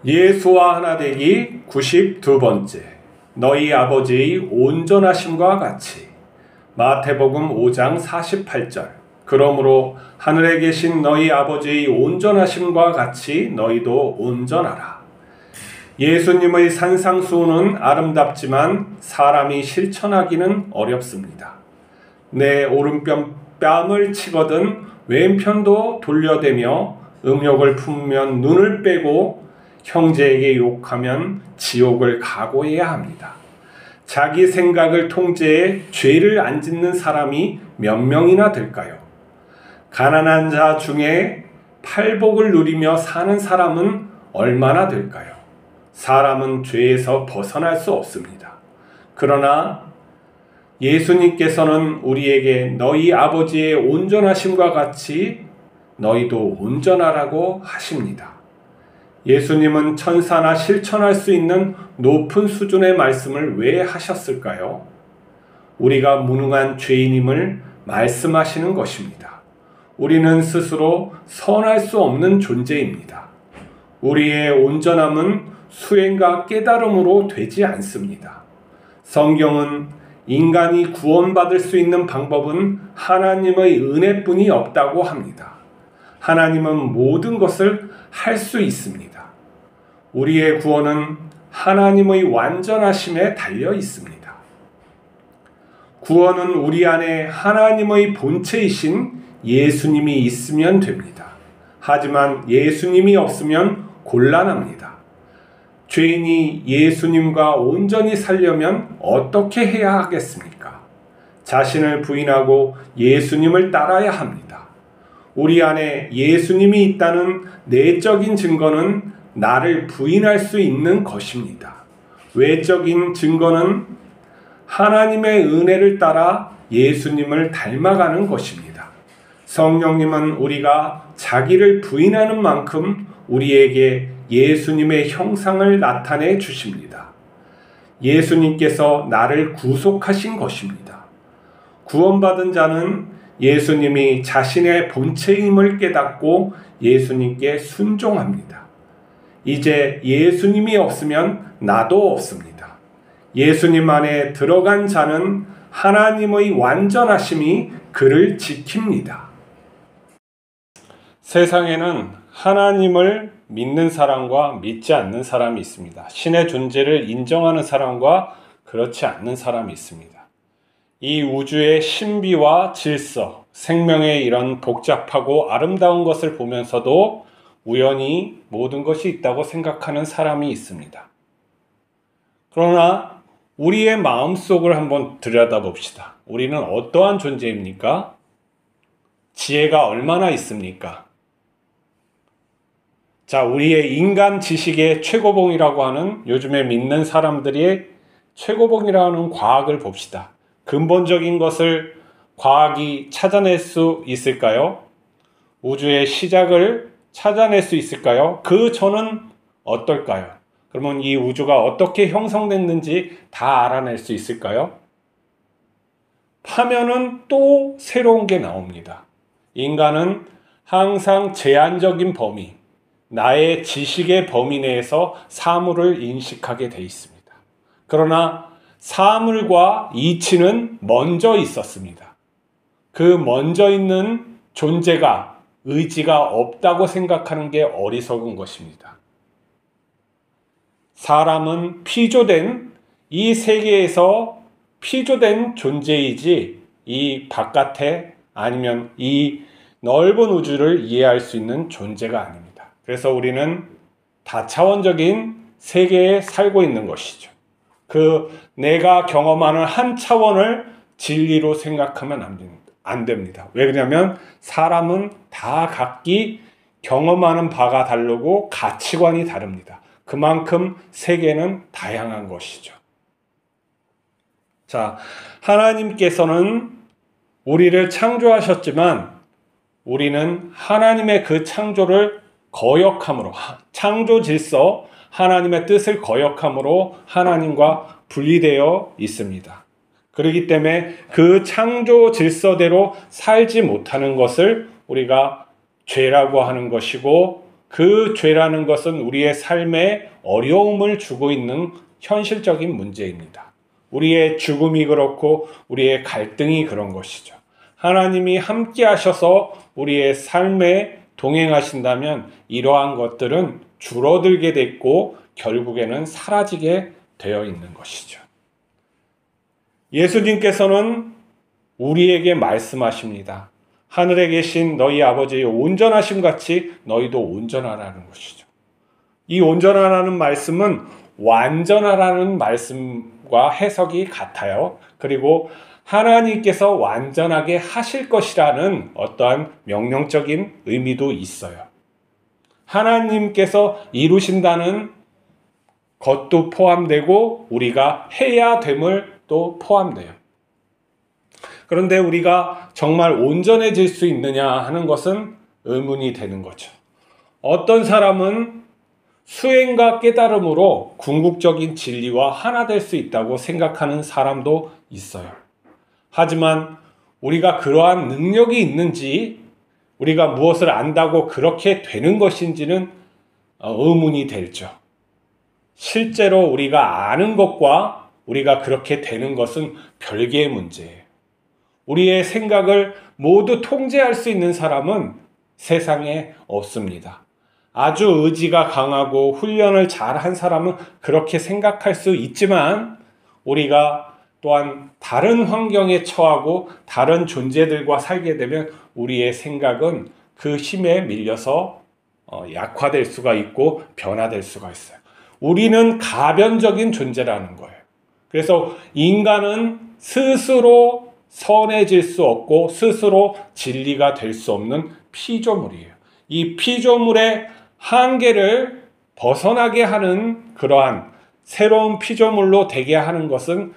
예수와 하나 되기 92번째. 너희 아버지의 온전하심과 같이. 마태복음 5장 48절. 그러므로 하늘에 계신 너희 아버지의 온전하심과 같이 너희도 온전하라. 예수님의 산상수훈은 아름답지만 사람이 실천하기는 어렵습니다. 내 오른뺨을 치거든 왼편도 돌려대며 음욕을 품으면 눈을 빼고 형제에게 욕하면 지옥을 각오해야 합니다. 자기 생각을 통제해 죄를 안 짓는 사람이 몇 명이나 될까요? 가난한 자 중에 팔복을 누리며 사는 사람은 얼마나 될까요? 사람은 죄에서 벗어날 수 없습니다. 그러나 예수님께서는 우리에게 너희 아버지의 온전하심과 같이 너희도 온전하라고 하십니다. 예수님은 천사나 실천할 수 있는 높은 수준의 말씀을 왜 하셨을까요? 우리가 무능한 죄인임을 말씀하시는 것입니다. 우리는 스스로 선할 수 없는 존재입니다. 우리의 온전함은 수행과 깨달음으로 되지 않습니다. 성경은 인간이 구원받을 수 있는 방법은 하나님의 은혜뿐이 없다고 합니다. 하나님은 모든 것을 할 수 있습니다. 우리의 구원은 하나님의 완전하심에 달려 있습니다. 구원은 우리 안에 하나님의 본체이신 예수님이 있으면 됩니다. 하지만 예수님이 없으면 곤란합니다. 죄인이 예수님과 온전히 살려면 어떻게 해야 하겠습니까? 자신을 부인하고 예수님을 따라야 합니다. 우리 안에 예수님이 있다는 내적인 증거는 나를 부인할 수 있는 것입니다. 외적인 증거는 하나님의 은혜를 따라 예수님을 닮아가는 것입니다. 성령님은 우리가 자기를 부인하는 만큼 우리에게 예수님의 형상을 나타내 주십니다. 예수님께서 나를 구속하신 것입니다. 구원받은 자는 예수님이 자신의 본체임을 깨닫고 예수님께 순종합니다. 이제 예수님이 없으면 나도 없습니다. 예수님 안에 들어간 자는 하나님의 완전하심이 그를 지킵니다. 세상에는 하나님을 믿는 사람과 믿지 않는 사람이 있습니다. 신의 존재를 인정하는 사람과 그렇지 않는 사람이 있습니다. 이 우주의 신비와 질서, 생명의 이런 복잡하고 아름다운 것을 보면서도 우연히 모든 것이 있다고 생각하는 사람이 있습니다. 그러나 우리의 마음속을 한번 들여다봅시다. 우리는 어떠한 존재입니까? 지혜가 얼마나 있습니까? 자, 우리의 인간 지식의 최고봉이라고 하는 요즘에 믿는 사람들의 최고봉이라는 과학을 봅시다. 근본적인 것을 과학이 찾아낼 수 있을까요? 우주의 시작을 찾아낼 수 있을까요? 그 전은 어떨까요? 그러면 이 우주가 어떻게 형성됐는지 다 알아낼 수 있을까요? 파면은 또 새로운 게 나옵니다. 인간은 항상 제한적인 범위, 나의 지식의 범위 내에서 사물을 인식하게 돼 있습니다. 그러나 사물과 이치는 먼저 있었습니다. 그 먼저 있는 존재가 의지가 없다고 생각하는 게 어리석은 것입니다. 사람은 피조된 이 세계에서 피조된 존재이지 이 바깥에 아니면 이 넓은 우주를 이해할 수 있는 존재가 아닙니다. 그래서 우리는 다차원적인 세계에 살고 있는 것이죠. 그 내가 경험하는 한 차원을 진리로 생각하면 안 됩니다. 왜 그러냐면 사람은 다 각기 경험하는 바가 다르고 가치관이 다릅니다. 그만큼 세계는 다양한 것이죠. 자, 하나님께서는 우리를 창조하셨지만 우리는 하나님의 그 창조를 거역함으로, 창조 질서, 하나님의 뜻을 거역함으로 하나님과 분리되어 있습니다. 그렇기 때문에 그 창조 질서대로 살지 못하는 것을 우리가 죄라고 하는 것이고 그 죄라는 것은 우리의 삶에 어려움을 주고 있는 현실적인 문제입니다. 우리의 죽음이 그렇고 우리의 갈등이 그런 것이죠. 하나님이 함께 하셔서 우리의 삶에 동행하신다면 이러한 것들은 줄어들게 됐고 결국에는 사라지게 되어 있는 것이죠. 예수님께서는 우리에게 말씀하십니다. 하늘에 계신 너희 아버지의 온전하심 같이 너희도 온전하라는 것이죠. 이 온전하라는 말씀은 완전하라는 말씀과 해석이 같아요. 그리고 하나님께서 완전하게 하실 것이라는 어떠한 명령적인 의미도 있어요. 하나님께서 이루신다는 것도 포함되고 우리가 해야 됨을 또 포함돼요. 그런데 우리가 정말 온전해질 수 있느냐 하는 것은 의문이 되는 거죠. 어떤 사람은 수행과 깨달음으로 궁극적인 진리와 하나 될 수 있다고 생각하는 사람도 있어요. 하지만 우리가 그러한 능력이 있는지, 우리가 무엇을 안다고 그렇게 되는 것인지는 의문이 들죠. 실제로 우리가 아는 것과 우리가 그렇게 되는 것은 별개의 문제예요. 우리의 생각을 모두 통제할 수 있는 사람은 세상에 없습니다. 아주 의지가 강하고 훈련을 잘한 사람은 그렇게 생각할 수 있지만 우리가 또한 다른 환경에 처하고 다른 존재들과 살게 되면 우리의 생각은 그 힘에 밀려서 약화될 수가 있고 변화될 수가 있어요. 우리는 가변적인 존재라는 거예요. 그래서 인간은 스스로 선해질 수 없고 스스로 진리가 될 수 없는 피조물이에요. 이 피조물의 한계를 벗어나게 하는 그러한 새로운 피조물로 되게 하는 것은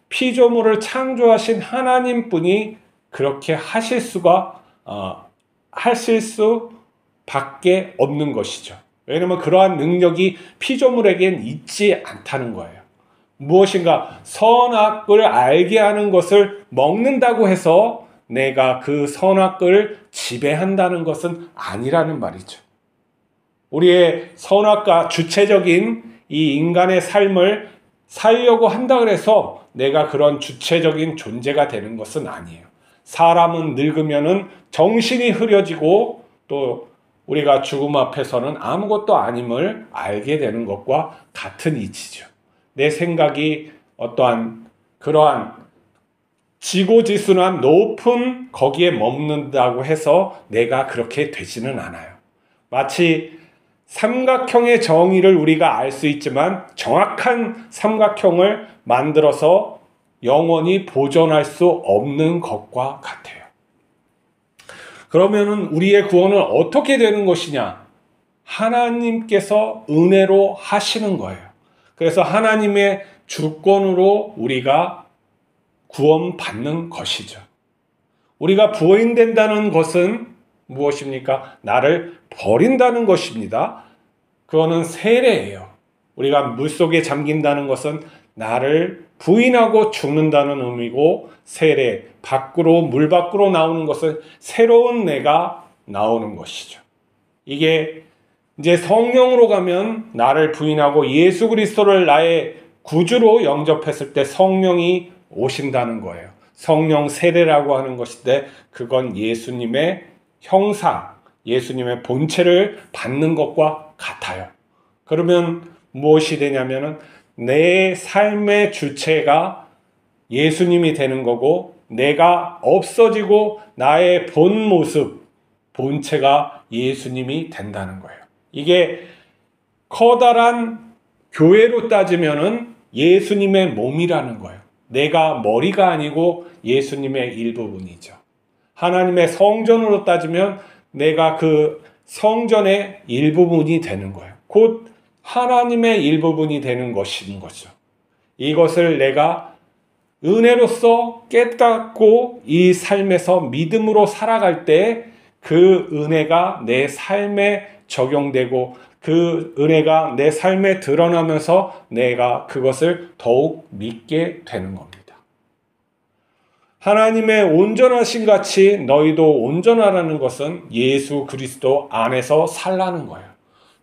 피조물을 창조하신 하나님뿐이 그렇게 하실 수밖에 없는 것이죠. 왜냐하면 그러한 능력이 피조물에겐 있지 않다는 거예요. 무엇인가 선악을 알게 하는 것을 먹는다고 해서 내가 그 선악을 지배한다는 것은 아니라는 말이죠. 우리의 선악과 주체적인 이 인간의 삶을 살려고 한다 그래서 내가 그런 주체적인 존재가 되는 것은 아니에요. 사람은 늙으면은 정신이 흐려지고 또 우리가 죽음 앞에서는 아무것도 아님을 알게 되는 것과 같은 이치죠. 내 생각이 어떠한 그러한 지고지순한 높은 거기에 머문다고 해서 내가 그렇게 되지는 않아요. 마치 삼각형의 정의를 우리가 알 수 있지만 정확한 삼각형을 만들어서 영원히 보존할 수 없는 것과 같아요. 그러면은 우리의 구원은 어떻게 되는 것이냐? 하나님께서 은혜로 하시는 거예요. 그래서 하나님의 주권으로 우리가 구원받는 것이죠. 우리가 부인된다는 것은 무엇입니까? 나를 버린다는 것입니다. 그거는 세례예요. 우리가 물속에 잠긴다는 것은 나를 부인하고 죽는다는 의미고, 세례, 물 밖으로 나오는 것은 새로운 내가 나오는 것이죠. 이게 이제 성령으로 가면 나를 부인하고 예수 그리스도를 나의 구주로 영접했을 때 성령이 오신다는 거예요. 성령 세례라고 하는 것인데 그건 예수님의 형상, 예수님의 본체를 받는 것과 같아요. 그러면 무엇이 되냐면은 내 삶의 주체가 예수님이 되는 거고, 내가 없어지고 나의 본 모습, 본체가 예수님이 된다는 거예요. 이게 커다란 교회로 따지면은 예수님의 몸이라는 거예요. 내가 머리가 아니고 예수님의 일부분이죠. 하나님의 성전으로 따지면 내가 그 성전의 일부분이 되는 거예요. 곧 하나님의 일부분이 되는 것인 거죠. 이것을 내가 은혜로서 깨닫고 이 삶에서 믿음으로 살아갈 때 그 은혜가 내 삶에 적용되고 그 은혜가 내 삶에 드러나면서 내가 그것을 더욱 믿게 되는 겁니다. 하나님의 온전하신 같이 너희도 온전하라는 것은 예수 그리스도 안에서 살라는 거예요.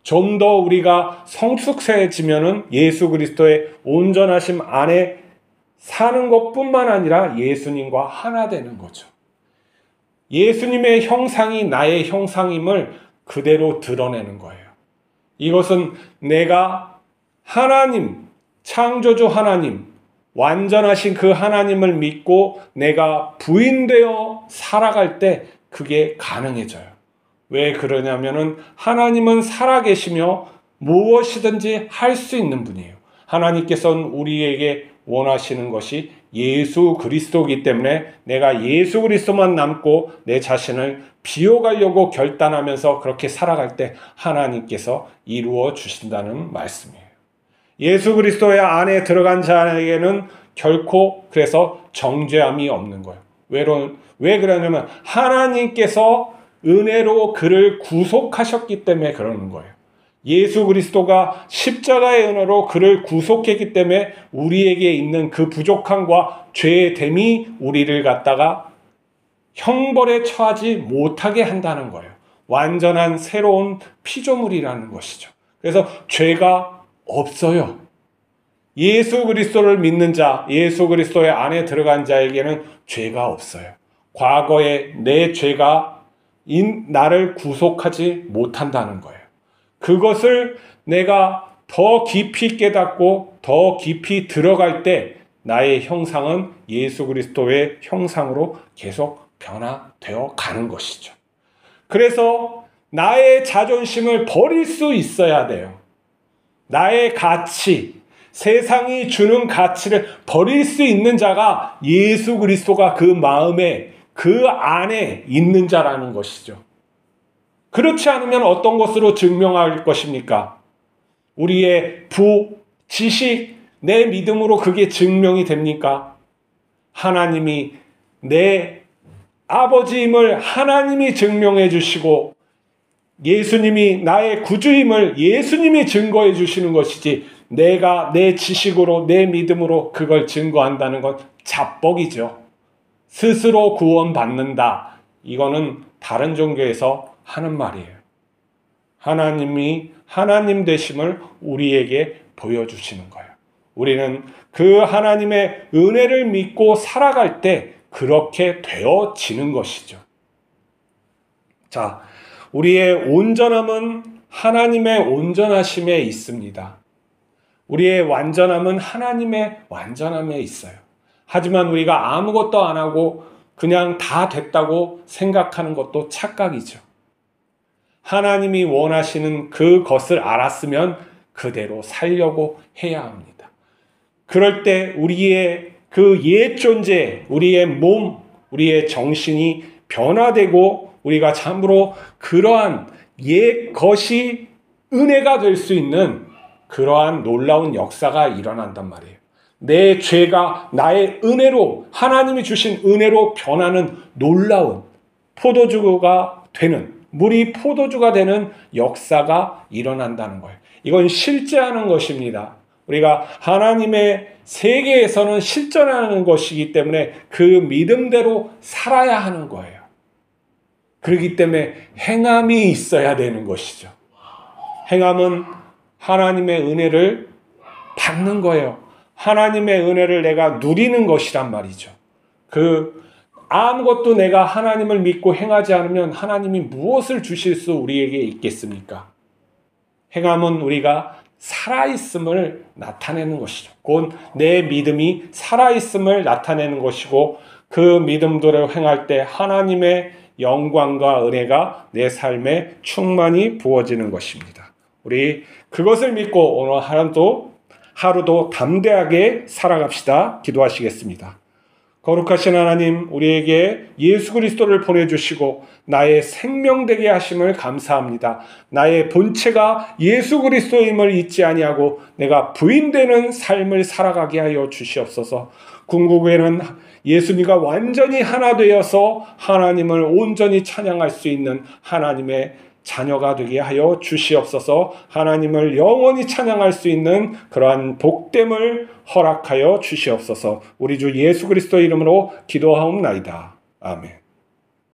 좀 더 우리가 성숙해지면은 예수 그리스도의 온전하심 안에 사는 것뿐만 아니라 예수님과 하나 되는 거죠. 예수님의 형상이 나의 형상임을 그대로 드러내는 거예요. 이것은 내가 하나님, 창조주 하나님, 완전하신 그 하나님을 믿고 내가 부인되어 살아갈 때 그게 가능해져요. 왜 그러냐면은 하나님은 살아계시며 무엇이든지 할 수 있는 분이에요. 하나님께서는 우리에게 원하시는 것이 예수 그리스도이기 때문에 내가 예수 그리스도만 남고 내 자신을 비워가려고 결단하면서 그렇게 살아갈 때 하나님께서 이루어 주신다는 말씀이에요. 예수 그리스도의 안에 들어간 자에게는 결코 그래서 정죄함이 없는 거예요. 왜 그러냐면 하나님께서 은혜로 그를 구속하셨기 때문에 그러는 거예요. 예수 그리스도가 십자가의 은혜로 그를 구속했기 때문에 우리에게 있는 그 부족함과 죄의 됨이 우리를 갖다가 형벌에 처하지 못하게 한다는 거예요. 완전한 새로운 피조물이라는 것이죠. 그래서 죄가 없어요. 예수 그리스도를 믿는 자, 예수 그리스도의 안에 들어간 자에게는 죄가 없어요. 과거에 내 죄가 나를 구속하지 못한다는 거예요. 그것을 내가 더 깊이 깨닫고 더 깊이 들어갈 때 나의 형상은 예수 그리스도의 형상으로 계속 변화되어 가는 것이죠. 그래서 나의 자존심을 버릴 수 있어야 돼요. 나의 가치, 세상이 주는 가치를 버릴 수 있는 자가 예수 그리스도가 그 마음에 그 안에 있는 자라는 것이죠. 그렇지 않으면 어떤 것으로 증명할 것입니까? 우리의 지식, 내 믿음으로 그게 증명이 됩니까? 하나님이 내 아버지임을 하나님이 증명해 주시고 예수님이 나의 구주임을 예수님이 증거해 주시는 것이지 내가 내 지식으로 내 믿음으로 그걸 증거한다는 건 자뻑이죠. 스스로 구원받는다. 이거는 다른 종교에서 하는 말이에요. 하나님이 하나님 되심을 우리에게 보여주시는 거예요. 우리는 그 하나님의 은혜를 믿고 살아갈 때 그렇게 되어지는 것이죠. 자, 우리의 온전함은 하나님의 온전하심에 있습니다. 우리의 완전함은 하나님의 완전함에 있어요. 하지만 우리가 아무것도 안 하고 그냥 다 됐다고 생각하는 것도 착각이죠. 하나님이 원하시는 그것을 알았으면 그대로 살려고 해야 합니다. 그럴 때 우리의 그 옛 존재, 우리의 몸, 우리의 정신이 변화되고 우리가 참으로 그러한 옛 것이 은혜가 될 수 있는 그러한 놀라운 역사가 일어난단 말이에요. 내 죄가 나의 은혜로, 하나님이 주신 은혜로 변하는 놀라운 포도주가 되는, 물이 포도주가 되는 역사가 일어난다는 거예요. 이건 실제하는 것입니다. 우리가 하나님의 세계에서는 실존하는 것이기 때문에 그 믿음대로 살아야 하는 거예요. 그렇기 때문에 행함이 있어야 되는 것이죠. 행함은 하나님의 은혜를 받는 거예요. 하나님의 은혜를 내가 누리는 것이란 말이죠. 아무것도 내가 하나님을 믿고 행하지 않으면 하나님이 무엇을 주실 수 우리에게 있겠습니까? 행함은 우리가 살아있음을 나타내는 것이죠. 곧 내 믿음이 살아있음을 나타내는 것이고 그 믿음들을 행할 때 하나님의 영광과 은혜가 내 삶에 충만히 부어지는 것입니다. 우리 그것을 믿고 오늘 하루도 담대하게 살아갑시다. 기도하시겠습니다. 거룩하신 하나님, 우리에게 예수 그리스도를 보내주시고 나의 생명 되게 하심을 감사합니다. 나의 본체가 예수 그리스도임을 잊지 아니하고 내가 부인되는 삶을 살아가게 하여 주시옵소서. 궁극에는 예수님과 완전히 하나 되어서 하나님을 온전히 찬양할 수 있는 하나님의 자녀가 되게 하여 주시옵소서. 하나님을 영원히 찬양할 수 있는 그러한 복됨을 허락하여 주시옵소서. 우리 주 예수 그리스도 이름으로 기도하옵나이다. 아멘.